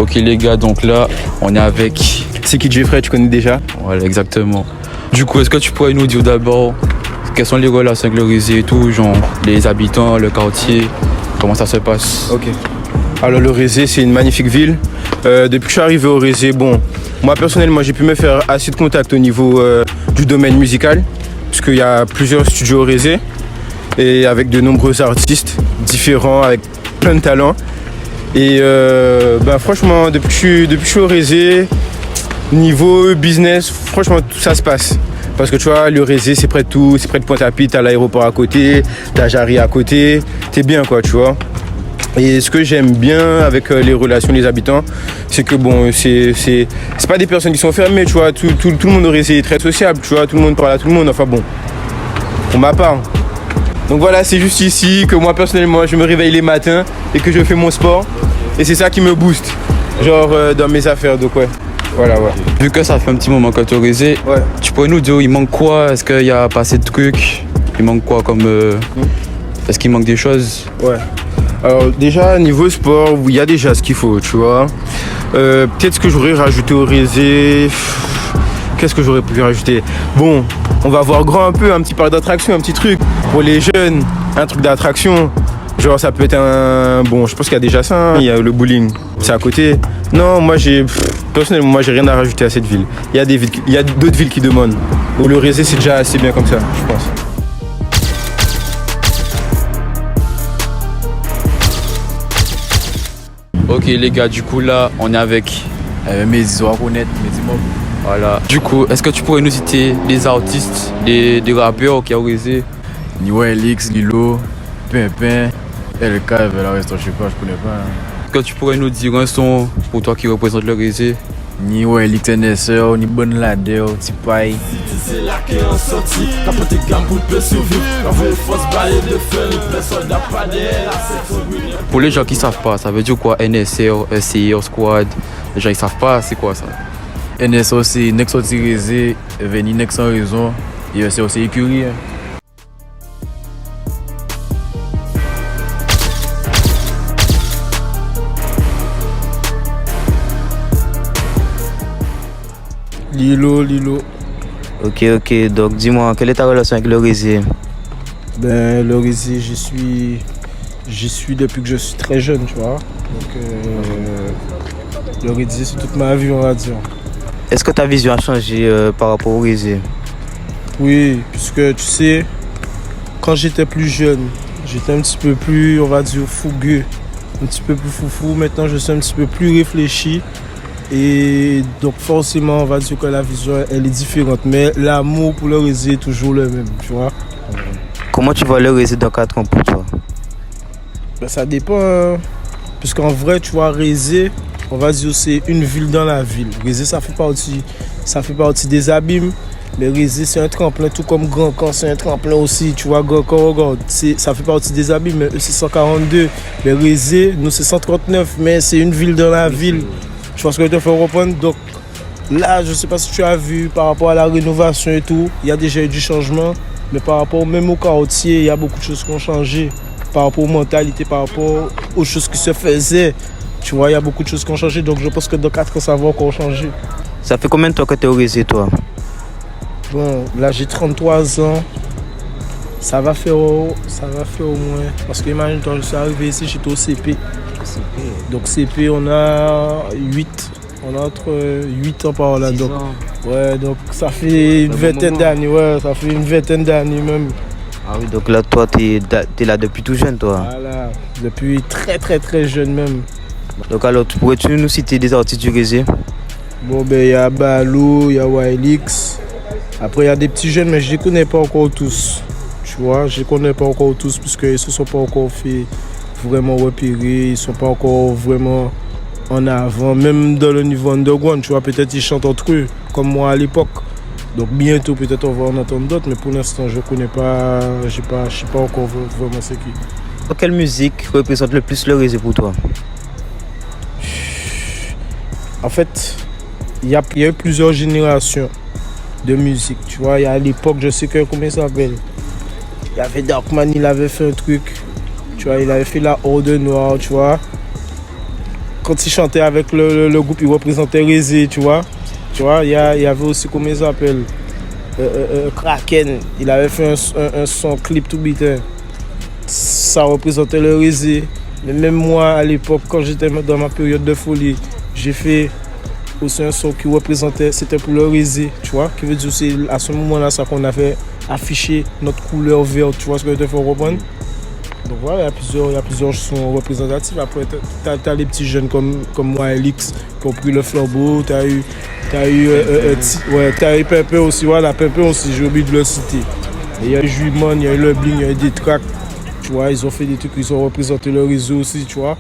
Ok les gars, donc là, on est avec... C'est qui Jeffrey, tu connais déjà? Voilà, exactement. Du coup, est-ce que tu pourrais nous dire d'abord quelles sont les relations avec le Rézé et tout, genre les habitants, le quartier, comment ça se passe? Ok. Alors le Rézé, c'est une magnifique ville. Depuis que je suis arrivé au Rézé, bon, moi personnellement, j'ai pu me faire assez de contacts au niveau du domaine musical, parce qu'il y a plusieurs studios au Rézé, et avec de nombreux artistes différents, avec plein de talents. Et franchement, depuis que je suis au Rézé, niveau business, franchement, tout ça se passe. Parce que tu vois, le Rézé, c'est près de tout, c'est près de Pointe-à-Pitre, t'as l'aéroport à côté, t'as Jarry à côté, t'es bien quoi, tu vois. Et ce que j'aime bien avec les relations des habitants, c'est que bon, c'est pas des personnes qui sont fermées, tu vois, tout le monde au Rézé est très sociable, tu vois, tout le monde parle à tout le monde, enfin bon, pour ma part. Donc voilà, c'est juste ici que moi personnellement, je me réveille les matins et que je fais mon sport. Et c'est ça qui me booste, genre dans mes affaires, donc ouais. Voilà, ouais. Vu que ça fait un petit moment que tu es au Rézé, Ouais. tu pourrais nous dire il manque quoi? Est-ce qu'il y a pas assez de trucs? Il manque quoi comme... Est-ce qu'il manque des choses? Ouais. Alors déjà, niveau sport, il y a déjà ce qu'il faut, tu vois. Peut-être ce que j'aurais rajouté au Rézé... Qu'est-ce que j'aurais pu rajouter? Bon, on va voir grand un peu, un petit parc d'attraction, un petit truc. Pour les jeunes, un truc d'attraction. Genre ça peut être un... Bon, je pense qu'il y a déjà ça, hein. Il y a le bowling, c'est à côté. Non, personnellement, moi j'ai rien à rajouter à cette ville. Il y a d'autres villes qui demandent. Le Rézé, c'est déjà assez bien comme ça, je pense. Ok les gars, du coup là, on est avec... Mes honnêtes, mes immeubles. Voilà. Du coup, est-ce que tu pourrais nous citer des artistes, des rappeurs qui ont au Rézé? Niwa Elix, Lilo, Pimpin, LK, la reste, je sais pas, je connais pas. Hein. Est-ce que tu pourrais nous dire un son pour toi qui représente le Rézé? Niwa Elix, NSR, ni Bonne Ladder, Tipaï. C'est là qu'il est sorti, capoté Gambout peut survivre. Quand vous force bailler de feu, les soldats pas derrière, c'est. Pour les gens qui savent pas, ça veut dire quoi? NSR, SCR, Squad. Les gens ils savent pas, c'est quoi ça? NSR c'est Nex sorti Rézé, Veni Nex sans raison, et c'est aussi écurie. Lilo. Ok, donc dis-moi, quelle est ta relation avec le Rézé? Ben, le Rézé, j'y suis depuis que je suis très jeune, tu vois. Donc, le Rézé, c'est toute ma vie, on va dire. Est-ce que ta vision a changé par rapport au Rézé? Oui, puisque tu sais, quand j'étais plus jeune, j'étais un petit peu plus, on va dire, fougueux, un petit peu plus foufou. Maintenant, je suis un petit peu plus réfléchi. Et donc forcément, on va dire que la vision, elle est différente. Mais l'amour pour le Rézé est toujours le même, tu vois. Comment tu vois le Rézé dans 4 ans pour toi? Ben, ça dépend, hein. Puisqu'en vrai, tu vois, Rézé, on va dire c'est une ville dans la ville. Rézé, ça fait partie des abîmes. Mais Rézé, c'est un tremplin, tout comme Grand Camp, c'est un tremplin aussi. Tu vois, Grand Camp, regarde, ça fait partie des abîmes, mais eux, c'est 142. Mais Rézé, nous, c'est 139, mais c'est une ville dans la ville. Je pense que je te fais reprendre. Donc là, je ne sais pas si tu as vu par rapport à la rénovation et tout, il y a déjà eu du changement. Mais par rapport même au quartier, il y a beaucoup de choses qui ont changé. Par rapport aux mentalités, par rapport aux choses qui se faisaient. Tu vois, il y a beaucoup de choses qui ont changé. Donc je pense que dans 4 ans, ça va encore changer. Ça fait combien de temps que tu es au Rézé, toi? Bon, là, j'ai 33 ans. Ça va faire au moins. Parce que imagine, quand je suis arrivé ici, j'étais au CP. Donc CP, on a 8. On a entre 8 ans par là. Donc, ouais, donc ça fait une vingtaine d'années. Ouais, ça fait une vingtaine d'années même. Ah oui, donc là, toi, t'es là depuis tout jeune, toi. Voilà, depuis très jeune même. Donc alors, pourrais-tu nous citer des artistes du Rézé? Bon, ben, il y a Balou, il y a Wilix. Après, il y a des petits jeunes, mais je ne les connais pas encore tous. Tu vois, je ne les connais pas encore tous, puisqu'ils ne se sont pas encore fait vraiment repérer, ils ne sont pas encore vraiment en avant. Même dans le niveau underground, tu vois, peut-être ils chantent entre eux, comme moi à l'époque. Donc bientôt, peut-être on va en entendre d'autres, mais pour l'instant, je ne connais pas, je ne sais pas encore vraiment c'est qui. Quelle musique représente le plus le Rézé pour toi? En fait, il y a eu plusieurs générations de musique, tu vois. Il y a à l'époque, je sais que, comment il s'appelle? Il y avait Darkman, il avait fait un truc, tu vois, il avait fait la Horde Noire, tu vois. quand il chantait avec le groupe, il représentait Rézé, tu vois. Tu vois, il y avait aussi, comment il s'appelle, Kraken. Il avait fait un son clip tout bitin. Ça représentait le Rézé. Mais même moi, à l'époque, quand j'étais dans ma période de folie, j'ai fait aussi un son qui représentait, c'était pour le Rézé, tu vois. Qui veut dire, c'est à ce moment-là, ça qu'on avait affiché notre couleur verte, tu vois ce que je te fais comprendre. Donc voilà, il y a plusieurs sons représentatifs. Après, tu as les petits jeunes comme moi, Elix, qui ont pris le flambeau. Tu as eu Pimpin aussi. Voilà, Pimpin aussi, j'ai oublié de le citer. Il y a eu Juimon, il y a eu le Bling, il y a eu des tracks. Tu vois, ils ont fait des trucs, ils ont représenté le réseau aussi, tu vois.